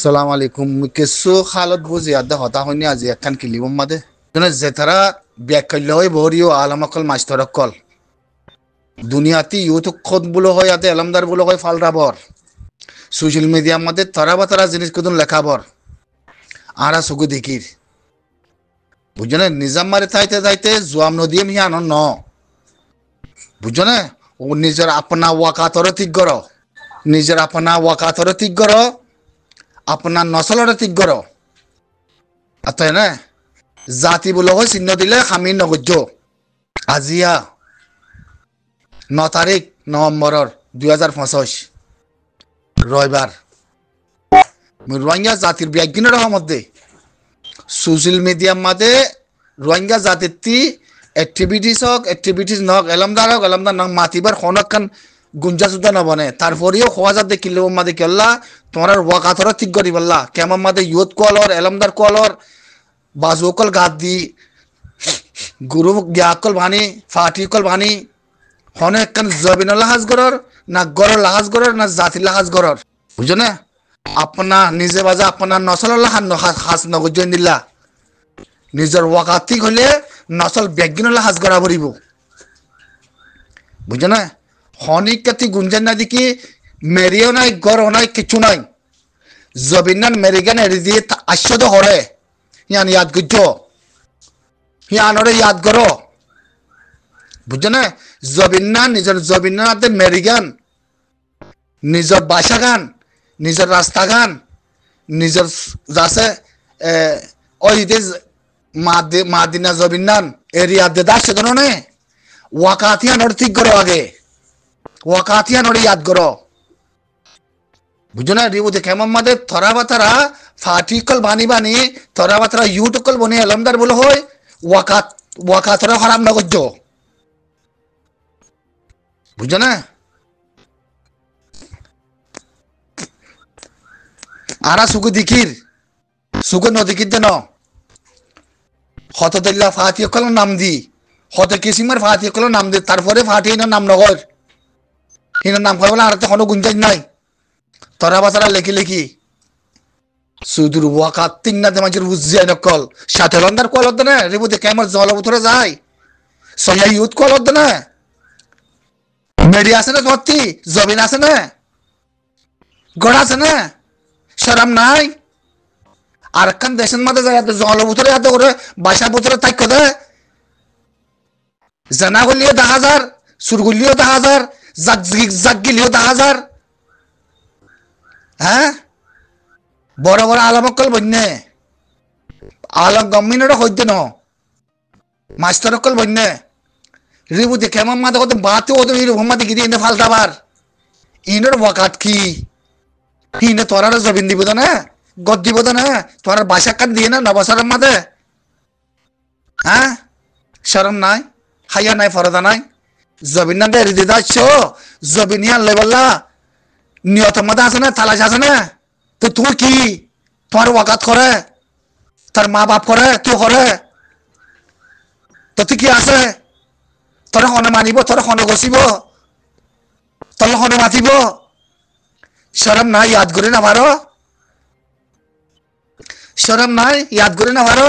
সালাম আলাইকুম কিছু খালত বুঝি আদা হতা হইনি আজি একখান কিলিব মাদে জনে জেতারা ব্যাকল্য হই বহরিও আলামাকল মাস্তরকল দুনিয়াতি ইউথ খোদ বুলো হয় আতে এলমদার বুলো হয় ফালরাবর সোশ্যাল মিডিয়া মধ্যে তরা বা তরা জিনিস কুদুন লেখাবর আরা সুগু দেখির বুঝনে নিজাম মারে থাইতে থাইতে জুয়াম নদী মিহান ন বুঝনে ও নিজের আপনা ওয়াকাতর ঠিক গর নিজের আপনা ওয়াকাতর ঠিক গর আপনার নসলরে ঠিক গর আতাই না জাতি বলে হয় চিহ্ন দিলে খামি নগজ্য আজিয়া 9 তারিখ নভেম্বরের 2025 রবিবার রোহিঙ্গা জাতির ব্যাগিনের মধ্যে সোশ্যাল মিডিয়ার মধ্যে রোহিঙ্গা জাতির এক্টিভিটিস নক এলমদার নক মাতিবার খনকান গুঞ্জা সুদ্ধা নবনে তারপরেও খোয়া যাতে কিলো মাদে কেল্লা তোমার ওয়াকাতর ঠিক করি বললা কেমন মাদে ইয়ত কলর এলমদার কলর বাজুকল গাদ দি গুরু গিয়াকল ভানি ফাটিকল ভানি হনে একখান জবিন লাহাজ গরর না গর লাহাজ গরর না জাতি লাহাজ গরর বুঝো না আপনা নিজে বাজা আপনার নসল লাহান হাজ নগজ নিলা নিজের ওয়াকাত ঠিক হলে নসল ব্যাগিন লাহাজ গড়া ভরিব বুঝো না হনিক কাতি গুঞ্জন না দেখি মেরিও নাই গর নাই কিছু নাই জবিনান মেরিগান এরি দিয়ে আশ্বদ হরে ইয়ান ইয়াদ গুজ্জ ইয়ানরে ইয়াদ করো বুঝছো না জবিনান নিজের জবিনাতে মেরিগান নিজের বাসা গান নিজের রাস্তা গান নিজের যাছে ওই দে মাদিনা জবিনান এরিয়া দে দাস নে ওয়াকাতিয়ান ওর ঠিক করো আগে ওয়াকাতিয়ান ওর ইয়াদ করো বুঝো না রিবু দেখে মাদে থরা বাতারা ফাটিকল বানি বানি থরা বাতারা ইউটকল বনে এলমদার বলে হয় ওয়াকাতরা হারাম না করছো বুঝো না আরা সুগু দিকির সুগু নদিকির দেন হত দল্লা ফাটিকল নাম দি হত কিসিমের ফাটিকল নাম দি তারপরে ফাটি নাম নগর হিনার নাম কয় বলে আর তো কোনো গুঞ্জাইশ নাই তরা বাতারা লেখি লেখি সুদূর ওয়াকাত তিন না দেমাজের বুঝিয়ে নকল সাথে লন্দার কল হতো না রেবু দেখে আমার জল উতরে যায় সয়া ইউথ কল হতো না মেডি আছে না ভর্তি জবিন আছে না গড় আছে না শরম নাই আর কান দেশের মধ্যে যায় জল উতরে এত করে বাসা বুতরে তাক দে জানা গলিও 10,000 সুরগুলিও 10,000 জাগগিলিও 10,000 হ্যাঁ বড় বড় আলমকল বন্যে আলম গমিনের হইতে ন মাস্টারকল বন্যে রিবু দেখে আমার মাথা কত বাতে ওদের মাদে গিয়ে ইনে ফালতাবার ইনের ওয়াকাত কি ইনে তোরার জবিন দিব না গদ দিব না তোরার বাসা কান দিয়ে না নবসরের মাদে হ্যাঁ শরম নাই হাইয়া নাই ফরদা নাই জবিন না দেরি দিদা জবিন ইয়ান লেবল্লা নিয়ত মাদে আছে না তালাশ আছে না তো তুই কি তোমার ওয়াকাত করে তার মা বাপ করে তুই করে তো তুই কি আছে তোরা হনে মানিব তোরা হনে গছিব তোর হনে মাতিব শরম নাই ইয়াদ করে না ভারো শরম নাই ইয়াদ করে না ভারো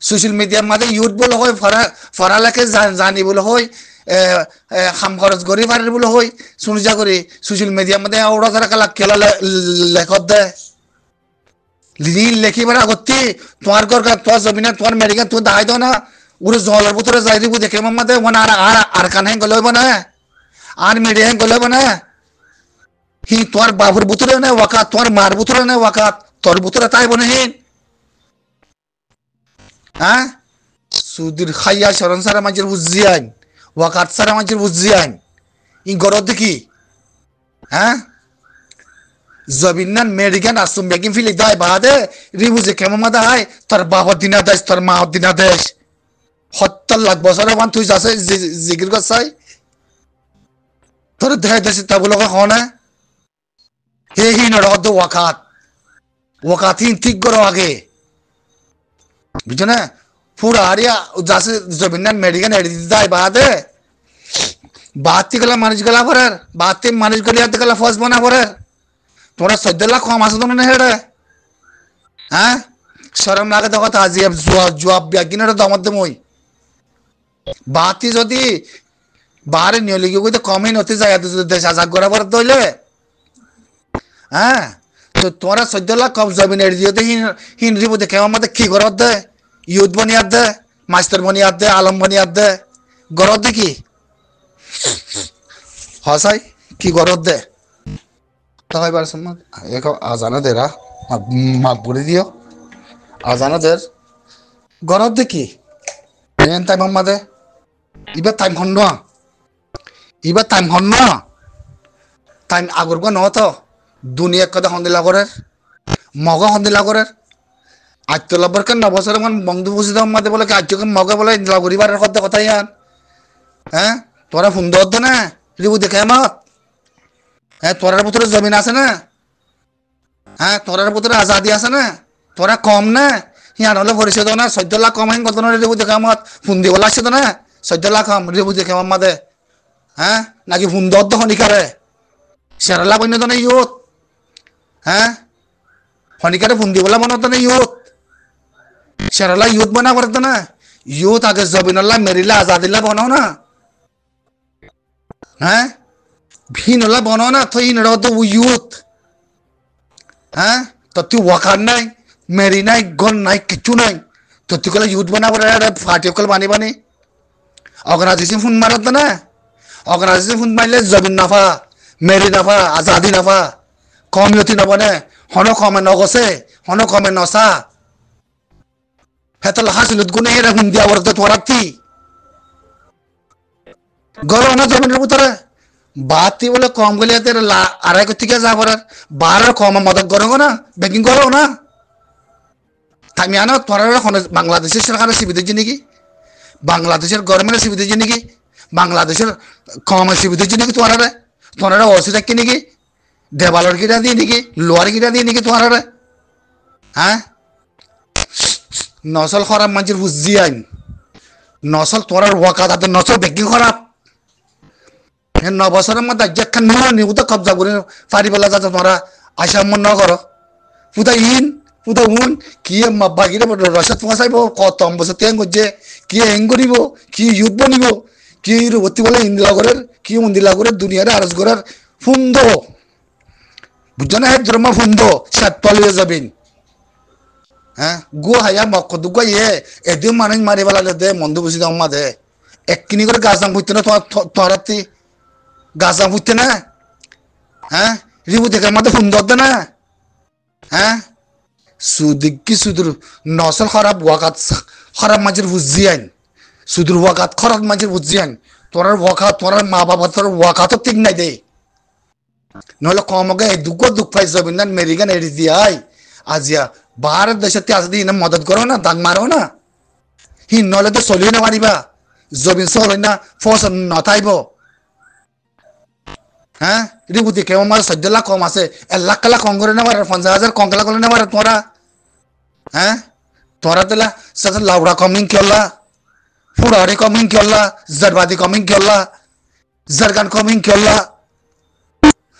সোশ্যাল মিডিয়ার মাঝে ইউথ বলে হয় ফরালেকে জানি বলে হয় খাম খরচ করি পারে বলে হয় শুনজা করি সোশ্যাল মিডিয়ার মধ্যে ওরা তারা কালা খেলা লেখত দে লেখিবার আগতি তোমার ঘর তোমার জমিনা তোমার মেডিকেল তুমি দায় দাও না ওরে জলের ভিতরে যাই দিব দেখে মামাতে মানে আর কান হ্যাং গলে না আর মেডি হ্যাং গলে না হি তোমার বাবুর ভিতরে না ওয়াকাত তোমার মার ভিতরে না ওয়াকাত তোর ভিতরে তাই বনে হিন হ্যাঁ সুদীর খাইয়া শরণ সারা মাঝের বুঝি আইন ওয়াকাত সারা মাঝের বুঝি আইন ই গরদ দেখি হ্যাঁ জবিনান মেডিকেন আসুম বেগিন ফিলি দায় বাদে রিবুজে কেমন মাদা হয় তোর বাবার দিনা দেশ তোর মা দিনা দেশ 70 লাখ বছরের মান তুই যাচ্ছে জিকির করছাই তোর দেহ দেশে তাগুলোকে হনে হে হিন রদ ওয়াকাত হিন ঠিক করো আগে বুঝছো না পুরা হারিয়া যাচ্ছে জবিনান মেডিকেন এড়ি দায় বাদে বাতি গলা মানুষ গলা ভরার বাতি মানুষ গলিয়া গলা ফস বনা ভরার তোরা 14 লাখ কম আছে তো না হেড়ে হ্যাঁ শরম লাগে তো কথা আজি জবাব বিয়া কিনারে দমত মই বাতি যদি বারে নিয়লি গিয়ে কমই নতে যায় দেশ আজাদ করা পর তৈলে হ্যাঁ তো তোরা 14 লাখ কম জমিন এড়ি দিতে হিনরি বুঝে কেমন মধ্যে কি গরত দে ইউথ বনিয়াদ দে মাস্টার বনিয়াদ দে আলম বনিয়াদ দে গরত দে কি হসাই কি গরত দে তাই বার সময় এক আজানা দেরা মাগ বলে দিও আজানা দের গরত দে কি এন টাইম মাদে ইবার টাইম হন না ইবার টাইম হন না টাইম আগর গো ন তো দুনিয়া কথা হন্দিলা করে মগ হন্দিলা করে আজ তো লব্বর কেন 9 বছর মান বন্ধু বুঝি দাম মাদে বলে আজ কেন মগ বলে লাগরিবার কথা কথা ইয়ান হ্যাঁ তোরা সুন্দর দে না রিবু দেখে মত হ্যাঁ তোরার ভিতরে জমিন আছে না হ্যাঁ তোরার ভিতরে আজাদি আছে না তোরা কম না ইয়ান হলে পরিচয় না 14 লাখ কম কত রিবু দেখে মত ফোন দিব লাগছে তো না 14 লাখ কম রিবু দেখে মাদে হ্যাঁ নাকি সুন্দর তো হনিকারে সেরালা বন্য তো না ইউথ হ্যাঁ হনিকারে ফোন দিবলা মনে তো না ইউথ সেরালা ইউথ বনা করতো না ইউথ আগে জবিনল্লাহ মেরিলা আজাদিল্লা বনাও না হ্যাঁ ভিনলা বনাও না তো ইন তো ইউথ হ্যাঁ তো তুই ওয়াকার নাই মেরি নাই গন নাই কিচ্ছু নাই তো তুই কলে ইউথ বনা করে ফাটি কল বানি বানি অর্গানাইজেশন ফোন মারত না অর্গানাইজেশন ফোন মারলে জবিন নাফা মেরি নাফা আজাদি নাফা কমিউনিটি নবনে হন কমে নগছে হন কমে নসা হেতল হাসিলত গুনে এরা হুন দিয়া বলতে তোরাতি গরো না জমিনের ভিতরে বাতি বলে কম গেলে এতে আড়াই কোটি কে যা করার 12 কম মদত করো না বেকিং করো না আমি আনো তোরা বাংলাদেশের সরকারের সুবিধা দিচ্ছে নাকি বাংলাদেশের গভর্নমেন্টের সুবিধা দিচ্ছে নাকি বাংলাদেশের কম সুবিধা দিচ্ছে নাকি তোরা তোরা অসুবিধা কি নাকি দেওয়ালের কিটা দিয়ে নাকি লোহার কিটা দিয়ে নাকি তোরা হ্যাঁ নসল খারাপ মানুষের বুঝি আইন নসল তোরার ওয়াকা তাতে নসল বেকিং খারাপ 9 বছরের মধ্যে যেখান নিউ তো কবজা করে পারি বেলা যাতে তোরা আশা মন ন করো পুতা ইন পুতা উন কি বাকিরে রসদ পৌঁছাইব কত বছর ত্যাগ করছে কি হেং করিব কি ইউথ বনিব কি রুবতী বলে ইন্দিলা করে কি মন্দিলা করে দুনিয়ার আরজ করার ফুন্দ বুঝছো না এক জন্ম ফুন্দ সাত তলিয়ে যাবেন হ্যাঁ গো হায়া মক্ক দুগো এদিন মানুষ মারি বেলা দে মন্দ বুঝি দাম মা দে এককিনি করে গাছ দাম ফুটতে না তোরাতি গাছ দাম ফুটতে না হ্যাঁ রিবু দেখে মাতে সুন্দর দে না হ্যাঁ সুদিকি সুদূর নসল খারাপ ওয়াকাত খারাপ মাঝের বুঝি আইন সুদূর ওয়াকাত খারাপ মাঝের বুঝি আইন তোরার ওয়াকাত তোরার মা বাবা তোর ওয়াকাতও ঠিক নাই দে নহলে কমকে দুঃখ দুঃখ পাই যাবেন না মেরিগান এড়ি দিয়াই আজিয়া ভারত দেশে আসদি না মদত করো না দান মারো না হি নহলে তো চলিও না মারিবা জবিন চল না ফস নথাইব হ্যাঁ রিবুতি কেমন মার 14 লাখ কম আছে 1 লাখ কালা কম করে নেবার 50,000 কম কালা করে নেবার তোরা হ্যাঁ তোরা তেলা সাথে লাউড়া কমিং কেলা ফুড়ারি কমিং কেলা জরবাদি কমিং কেলা জরগান কমিং কেলা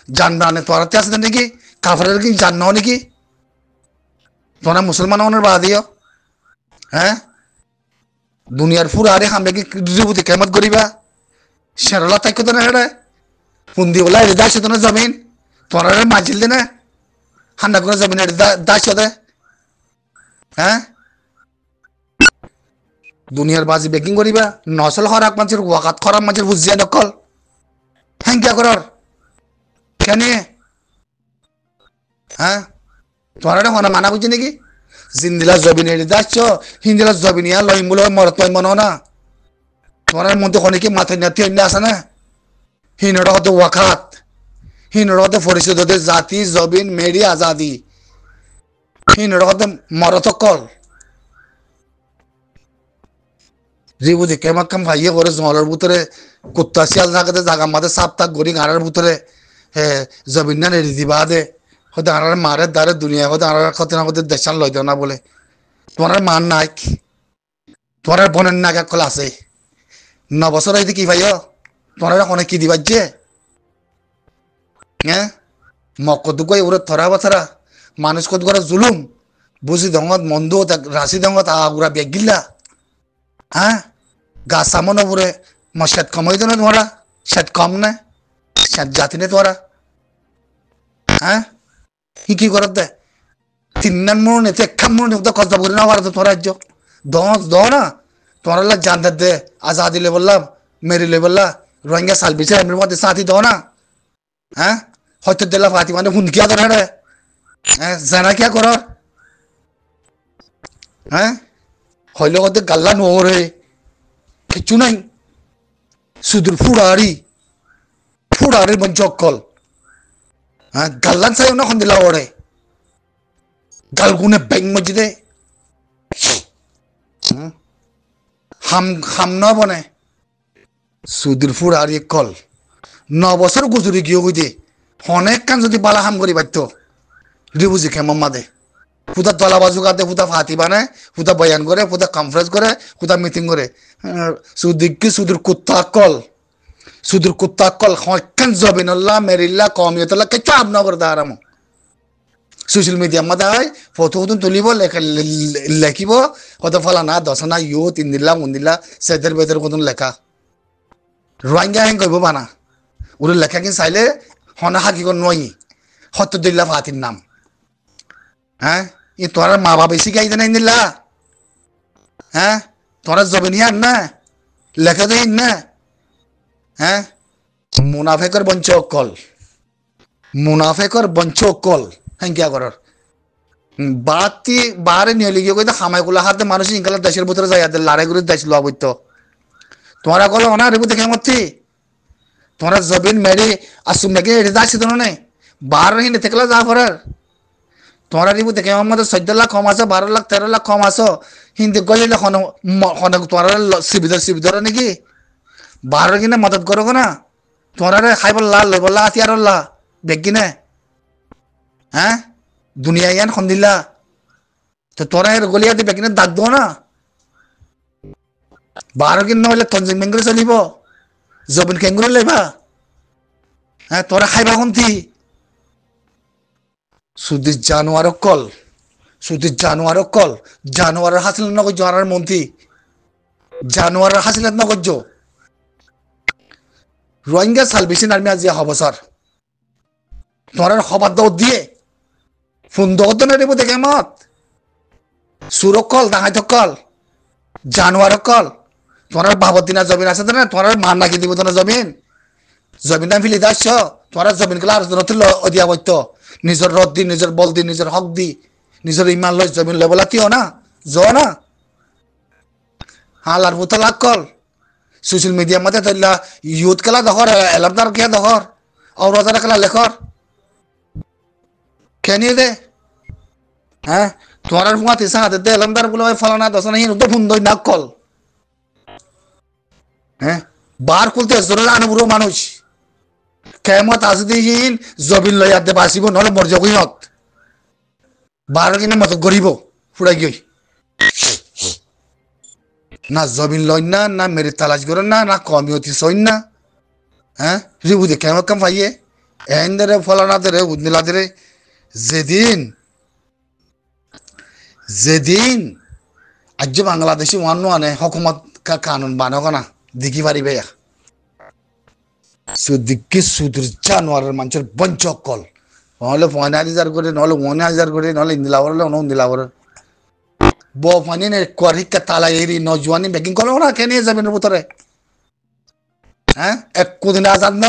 জানবানে তোরাতে আছে নাকি কাফারের কি জানো নাকি তোরা মুসলমান হওয়ার বাদিও হ্যাঁ দুনিয়ার ফুড়ারি হামলে কি রিবুতি কেমত করিবা শেরলা তাই কত না হেড়ে পুন্দি বলা দাস তো না জমিন তোরা মাঝিল দে না হান্না করে জমিন দাস দে হ্যাঁ দুনিয়ার বাজি বেকিং করিবা নসল খরাক মানুষের ওয়াকাত খরাপ মানুষের বুঝিয়া নকল হ্যাঁ কিয়া করার কেন হ্যাঁ তোরা হনা মানা বুঝি নাকি জিন্দিলা জবিন এড়ি দাস হিন্দিলা জবিন ইয়া লইম বলে মরত মনো না তোরার মধ্যে অনেকে মাথায় নাতি আসে না হিনড়া হতে ওয়াকাত হিনড়া হতে পরিচিত হতে জাতি জবিন মেরি আজাদি হিনড়া হতে মরতকল রিবুদি কেমন কাম ভাইয়ে করে জলের ভিতরে কুত্তা শিয়াল থাকতে জাগা মাঝে সাপ তাক গড়ি গাড়ার ভিতরে জবিন না নেড়ি দিবা দে হতে আনার মারের দ্বারে দুনিয়া হতে আনার ক্ষতি না হতে দেশান লই দেও না বলে তোমার মান নাই তোমার বোনের নাক এক কল আছে 9 বছর হইতে কি ভাইও তোমার অনেক কি দিবার যে হ্যাঁ মক্ক দুগো ওরা থরা বছরা মানুষ কত করে জুলুম বুঝি দঙত মন্দু রাশি দঙত আগুরা বেগিল্লা হ্যাঁ গা সামনে পরে মশাত কমাই তো না তোমারা সাত কম না সাত জাতি না তোমারা হ্যাঁ কি করত দে তিন মনে নেই একখান মনে নেই কথা বলি না পারতো তোর রাজ্য দ না তোরা লাগ জানতে দে আজাদি লে বললাম মেরি লে বললা রোহিঙ্গা সালবিছে এমনি মধ্যে সাথী দ না হ্যাঁ হয়তো দিলা ফাতি মানে হুনকিয়া তোর রে হ্যাঁ জানা কিয়া কর হ্যাঁ হইলে কত গাল্লা নোরে কিচ্ছু নাই সুদূর ফুড়ারি মঞ্চকল হ্যাঁ গাল্লান চাই না দিলা ওরে গালগুনে ব্যাং মসজিদে হাম না বনে সুদূর ফুড়ারি কল 9 বছর গুজরি গিয়ে হইতে অনেক কান যদি বালা হাম করি পারত রিবুজি খেমা মাদে পুতা তলা বাজু কাতে পুতা ফাতি বানায় পুতা বয়ান করে পুতা কনফারেন্স করে পুতা মিটিং করে সুদূর কুত্তা কল হকান জবিনুল্লাহ মেরিল্লা কমিয়তুল্লাহ কে চাপ না করে দাঁড়াম সোশ্যাল মিডিয়া মাদে হয় ফটো তুলিব লেখিব কত ফলানা দশনা ইউ 3 দিল্লা 1 দিল্লা সেদের বেদের কত লেখা রোহিঙ্গা হেং কইব বানা ওরে লেখা কিন চাইলে হনা হাকি কর নই 70 দিল্লা ফাতির নাম হ্যাঁ ই তোরা মা বাবা বেশি গাইতে নাই দিল্লা হ্যাঁ তোরা জবেনি আর না লেখা দেই না হ্যাঁ মুনাফেকর বঞ্চকল হ্যাঁ কিয়া করার বাতি বারে নিয়ে লিগে কইতে খামাই গুলা হাতে মানুষ ইনকালা দেশের ভিতরে যাই লড়াই করে দেশ লওয়া বইতো তোমরা কল না রেবু দেখে মতি তোমরা জবিন মেরি আসুম নাকি এটা দাসি তো নাই বার হিনে থেকলা যা করার তোমরা রিবু দেখে আমার 14 লাখ কম আছে 12 লাখ 13 লাখ কম আছো হিন্দি গলিলে তোমরা সিবিধর নাকি 12 কিনে মদত করো না তোমরা খাই বললা লই বললা আতিয়ার বেগিনে হ্যাঁ দুনিয়া ইয়ান খন্দিল্লা তো তোরা এর গলিয়াতে বেগিনে দাগ দো না 12 কিন নহলে তঞ্জিং বেঙ্গলে চলিব জবিন কেঙ্গুরে লেবা হ্যাঁ তোরা খাইবা কোনটি সুদিস জানোয়ারের হাসিল নগর জোয়ারের মন্ত্রী জানোয়ারের হাসিল নগর রোহিঙ্গা সালভেশন আর্মি আজি হবসর তোরার খবর দাও দিয়ে ফোন দাও তো নেব দেখে মত সুরকল দাহাই কল জানোয়ার কল তোরার বাবদিনা জমিন আছে না তোরার মান নাকি দিব তো না জমিন নাম ফিলি দাস তোরা জমিন গুলো আর দিয়া বইত নিজের রদ দি নিজের বল দি নিজের হক দি নিজের ইমান লই জমিন লই বলাতিও না না হালার মতো লাগ কল সোশ্যাল মিডিয়া মধ্যে ধরলা ইউথ খেলা দখর এলামদার কে দখর অরজার খেলা লেখর খেয়ে দে হ্যাঁ তোমার ফুয়া তিসা হাতে দে এলামদার গুলো ফলানা দশনা হিন তো ফোন দই না কল হ্যাঁ বার খুলতে জোরে আনে বুড়ো মানুষ কেমত আসদিহীন জবিন লই আদে বাসিব নহলে মরজ কইনত বার কিনে মত গরিব ফুড়াই গই না জমিন লই না মেরে তালাশ করেন না কমিয়তি সইন না হ্যাঁ রিবু দে কেমন কাম পাইয়ে এন দরে ফলানা দরে উদনিলা দরে যেদিন আজ বাংলাদেশি ওয়ান্ন আনে হকুমত কানুন বানক না দেখি পারিবে সুদিকে সুদূর জানোয়ারের মানুষের বঞ্চকল নহলে 50,000 করে নহলে 1,000 করে নহলে ইন্দিলাবর ইন্দিলাবর বফানি নে কোয়ারিকা তালা এরি নজওয়ানি বেকিং করো না কেন যাবেন ভিতরে হ্যাঁ এক কোদিন আজাদ ন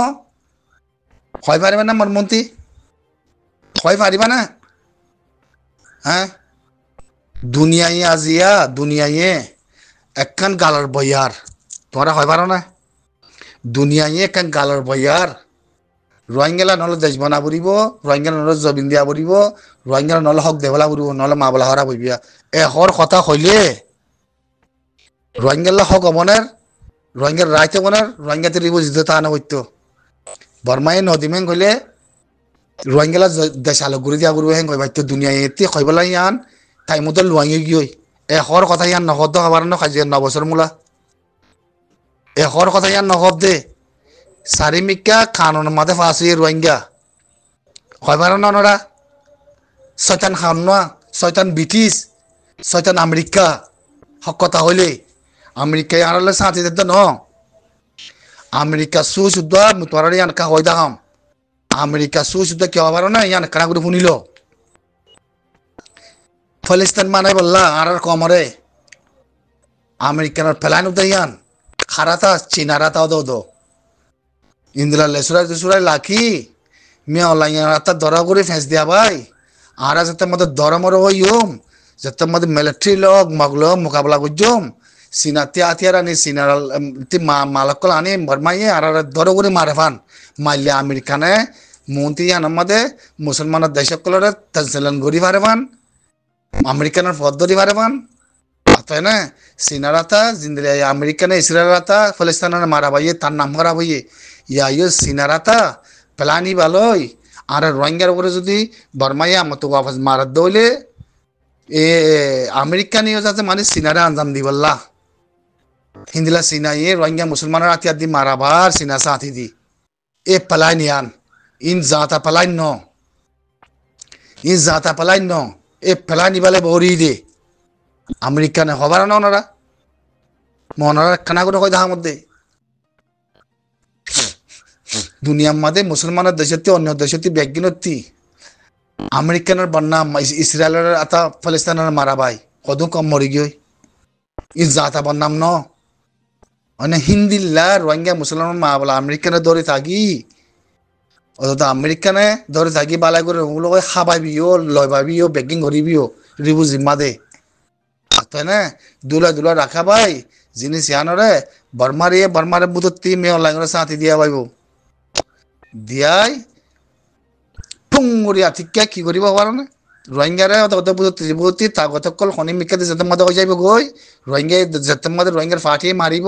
হয় পারিবে না মনমন্ত্রী হয় পারিবা না হ্যাঁ দুনিয়ায় একখান গালার বইয়ার তোমরা হয় পারো না দুনিয়ায় একখান গালার বইয়ার রোহিঙ্গা নহলে দেশ বনা বুড়িব রোহিঙ্গা নহলে জবিন দিয়া বুড়িব রোহিঙ্গা নহলে হক দেবলা বুড়িব নহলে মা বলা হরা বইবিয়া এহর কথা হইলে রোহিঙ্গা হক অমনের রোহিঙ্গার রাইতে বনার রোহিঙ্গাতে রিব জিতে তা না হইতো বর্মায় নদীমেং কইলে রোহিঙ্গা দেশ আলো ঘুরে দিয়া ঘুরবে হেং কইবা দুনিয়ায় এতে কইবলা ইয়ান তাই মতো লুয়াঙ্গি গিয়ে এহর কথা ইয়ান নহদ খাবার ন খাইছে 9 বছর মূলা এহর কথা ইয়ান নহদ দে সারিমিকা কানুন মাঝে ফাঁসি রোহিঙ্গা হয় পারো না ওরা শয়তান খান না শয়তান ব্রিটিশ শয়তান আমেরিকা হক কথা হইলে আমেরিকায় আনালে সাথে দিত ন আমেরিকা সুশুদ্ধ তোরারে আনকা হই দাম আমেরিকা সুশুদ্ধ কেউ আবার না ইয়ান কানা করে শুনিল ফলিস্তান মানাই বললা আর কমরে আমেরিকানের ফেলাইন উদয়ান খারাতা চিনারাতা দো ইন্দিরা লেসুরাই দুসুরাই লাখি মিয়া অনলাইন ধরা করে ফেঁস দিয়া ভাই আর যাতে মধ্যে ধরমর হইম যাতে মধ্যে মিলিটারি লোক মগলো মোকাবিলা করছম সিনাতে আতিয়ার আনি সিনার মালকল আনি ভরমাইয়ে আর ধর করে মারে ফান মারলে আমেরিকানে মন্ত্রী আনার মধ্যে মুসলমানের দেশকলরে তসলেন গড়ি পারে ফান আমেরিকানের পদ্ধতি পারে ফান তাই না সিনারাতা জিন্দিরা আমেরিকানে ইসরায়েলাতা ফলিস্তানের মারা ভাইয়ে তার নাম করা ভাইয়ে ইয়া সিনারাতা প্লানি ভালোই আর রোহিঙ্গার উপরে যদি বর্মাইয়া মতো ওয়াফাস মারাত দইলে এ আমেরিকানিও যাতে মানে সিনারা আঞ্জাম দিবল্লা হিন্দিলা সিনা এ রোহিঙ্গা মুসলমানের আতিয়ার দি মারাবার সিনা সাথী দি এ পলাইনিয়ান ইন জাতা পলাইন ন ইন জাতা পলাইন ন এ পলানি বালে বরি দে আমেরিকানে হবার না ওনারা মনারা খানা করে হয় তাহার মধ্যে দুনিয়ার মাঝে মুসলমানের দেশে অন্য দেশে ব্যাগিনতি আমেরিকানের বন্যা ইসরায়েলের আতা ফলিস্তানের মারা ভাই কত কম মরি গিয়ে ই জাতা বন্যাম ন মানে হিন্দিল্লা রোহিঙ্গা মুসলমান মা বলা আমেরিকানে ধরে থাকি অত আমেরিকানে ধরে থাকি বালাই করে ওগুলো খাবাইবিও লইবাবিও বেগিং করিবিও রিবু জিম্মা দে তাই না দুলা রাখা ভাই জিনিস ইয়ানরে বর্মারে বুধতি মেয়ে অনলাইন সাথে দিয়া পাইব দিয়াই টুং করিয়া ঠিক কি করিব পার না রোহিঙ্গারে বুধতি তাগতকল খনি মিকা যেতে মধ্যে হয়ে যাইব গই রোহিঙ্গা যেতে মধ্যে রোহিঙ্গার ফাটিয়ে মারিব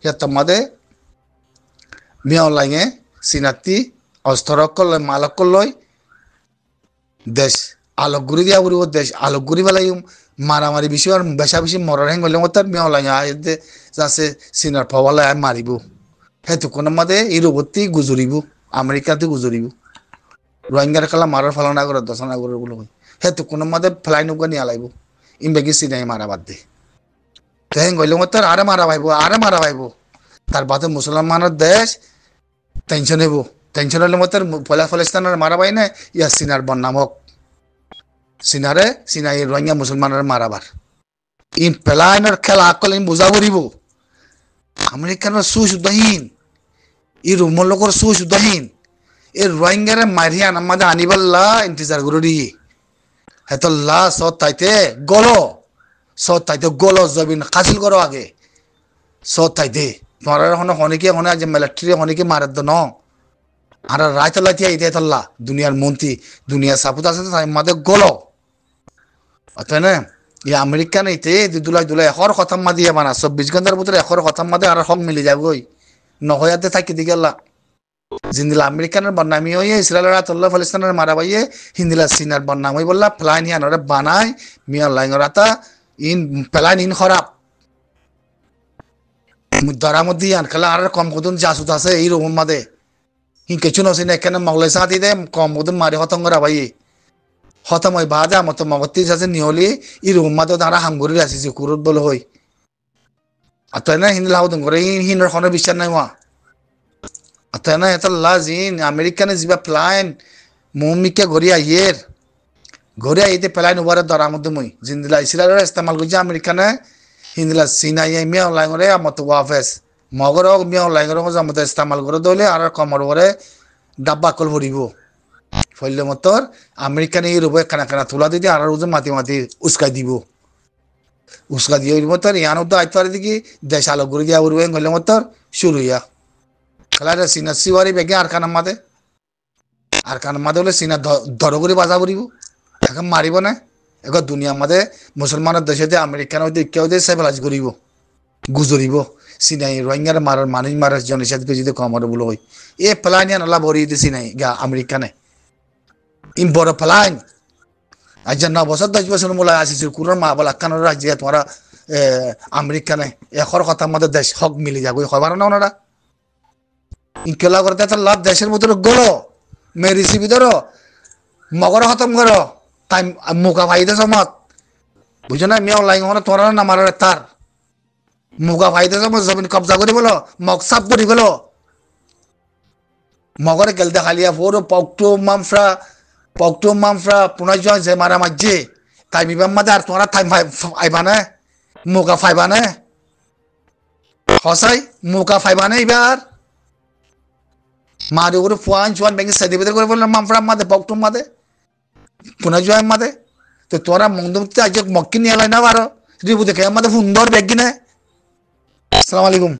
যেতে মধ্যে মেয়ে অনলাইনে চিনাতি অস্ত্রকল মালকল লই দেশ আলোক গুড়ি দিয়া উড়িব দেশ আলোক গুড়ি বেলাই মারামারি বেশি আর বেশা বেশি মরার হেং গেলে তার মেয়ে অনলাইনে যাচ্ছে চিনার ফবালাই মারিব হেতুকোনের মধ্যে ইউরোপতি গুজরিব আমেরিকাতে গুজরিব রোহিঙ্গার খেলা মারার ফেলা করে দশনা করে বলে হেতুকোনের মধ্যে ফেলাই নৌকা নিয়ে আলাইব ইনবেগি চিনাই মারা বাদ দে হেং গেলে তার আরে মারা পাইব তার বাদে মুসলমানের দেশ টেনশন হইব টেনশন হলে মতো ফলিস্তানের মারা পাই না ইয়া সিনার বন্যাম হোক সিনাই রোহিঙ্গা মুসলমানের মারাবার ইন পেলাইনের খেলা আকল ইন বুঝা করিব আমেরিকানের সুশুদ্ধহীন ই রুমর লোকের সুশুদ্ধহীন এই রোহিঙ্গারে মারিয়া আমাদের আনিবাল্লা ইন্তজার করে দিয়ে হেতল্লা সৎ তাইতে গলো জবিন খাসিল করো আগে সৎ তাইতে তোমার হনিকে হনে যে মিলিটারি হনিকে মারার ন আর রায়তলা তিয়া ইতে তল্লা দুনিয়ার মন্ত্রী দুনিয়ার সাপুত আছে তাই মাদের গলো অতএব না ই আমেরিকান ইতে দুলাই এখর খতম মা দিয়ে বানা 24 ঘন্টার ভিতরে এখর খতম মাদে আর হক মিলি যাবই নহয়াতে থাকি দিগেলা জিন্দিলা আমেরিকানের বন্নামি হয়ে ইসরায়েলের আতল্লা ফলিস্তানের মারা বাইয়ে হিন্দিলা সিনার বন্নাম হয়ে বললা ফ্লাইন ইয়ানরে বানাই মিয়া লাইনর আতা ইন ফ্লাইন ইন খারাপ ধরা মধ্যে ইয়ান খেলা আর কম কদন জাসুত আছে এই রুম মাদে হিন কিছু নসিন এখানে মগলাই সাথী দে কম কদন মারি হতম করা বাইয়ে হতম হয়ে বাজা মতো মগতি আছে নিহলি ই রুম মাদে তারা হামগুড়ি আসিছে কুরুত বলে হই আতাই না হিন্দিলা হাউদন করে হিনর খনে বিশ্বাস নাই ওয়া আতাই না এটা লাজিন আমেরিকানে জিবা প্লাইন মুমিকে গড়িয়া আইতে প্লাইন ওভারে ধরার মধ্যে মই জিন্দিলা ইসরায়েলের ইস্তেমাল করছে আমেরিকানে হিন্দিলা সিনাই মিয়া অনলাইন করে মতো ওয়াফেস মগর মিয়া অনলাইন করে মতো ইস্তেমাল করে দলে আর কমর করে ডাব্বা কল ভরিব ফলে মতর আমেরিকানে ইউরোপে খানা তুলা দিতে আর মাতি উস্কাই দিব উস্কা দিয়ে মতর ইয়ানো তো আইতে পারে দেখি দেশ আলোক করে দিয়া উড়বে হলে মতর শুরু ইয়া খেলাটা সিনা সিওয়ারি বেগে আর কানার মাদে হলে সিনা ধর করে বাজা করিব এখন মারিব না এখন দুনিয়ার মাদে মুসলমানের দেশে আমেরিকান হইতে কেউ দিয়ে সেভেলাইজ করিব গুজরিব সিনাই রোহিঙ্গার মারার মানুষ মারার জন হিসাবে যদি কমর বলে হই এ ফ্লাইনিয়ান আল্লাহ ভরিয়ে দিছি নাই গা আমেরিকানে ইন বড় ফ্লাইন আজ 9 বছর 10 বছর মোলা আসিছিল কুরর মা বলা কানোর রাজ্যে তোমরা আমেরিকানে এখর কথা মধ্যে দেশ হক মিলে যাবে হবার না ওনারা ইনকেলা করতে তো লাভ দেশের ভিতরে গলো মেরিসি ভিতর মগর খতম করো তাই মুখা ফাইদে সমত বুঝো না মিয়া অনলাইন হনে তোরা না মারার তার মুখা ফাইদে সমত জমিন কবজা করে বলো মগ সাপ করে গেল মগরে গেলতে খালিয়া ফোর পকটো মামফ্রা পুনর্জন যে মারা মাঝে তাই বিবাম মাদে আর তোরা টাইম আইবানে মুখা ফাইবানে হসাই মুখা ফাইবানে এবার মারে ওরে ফুয়ান চুয়ান ব্যাংকে সেদি বেদে করে বললাম মামফ্রা মাদে পকটো মাদে পুনর্জন মাদে তো তোরা মংদমতে আজ মক্কি নিয়ে এলাই না পারো রিবু দেখে আমাদের সুন্দর ব্যাগ কিনে আসসালামু আলাইকুম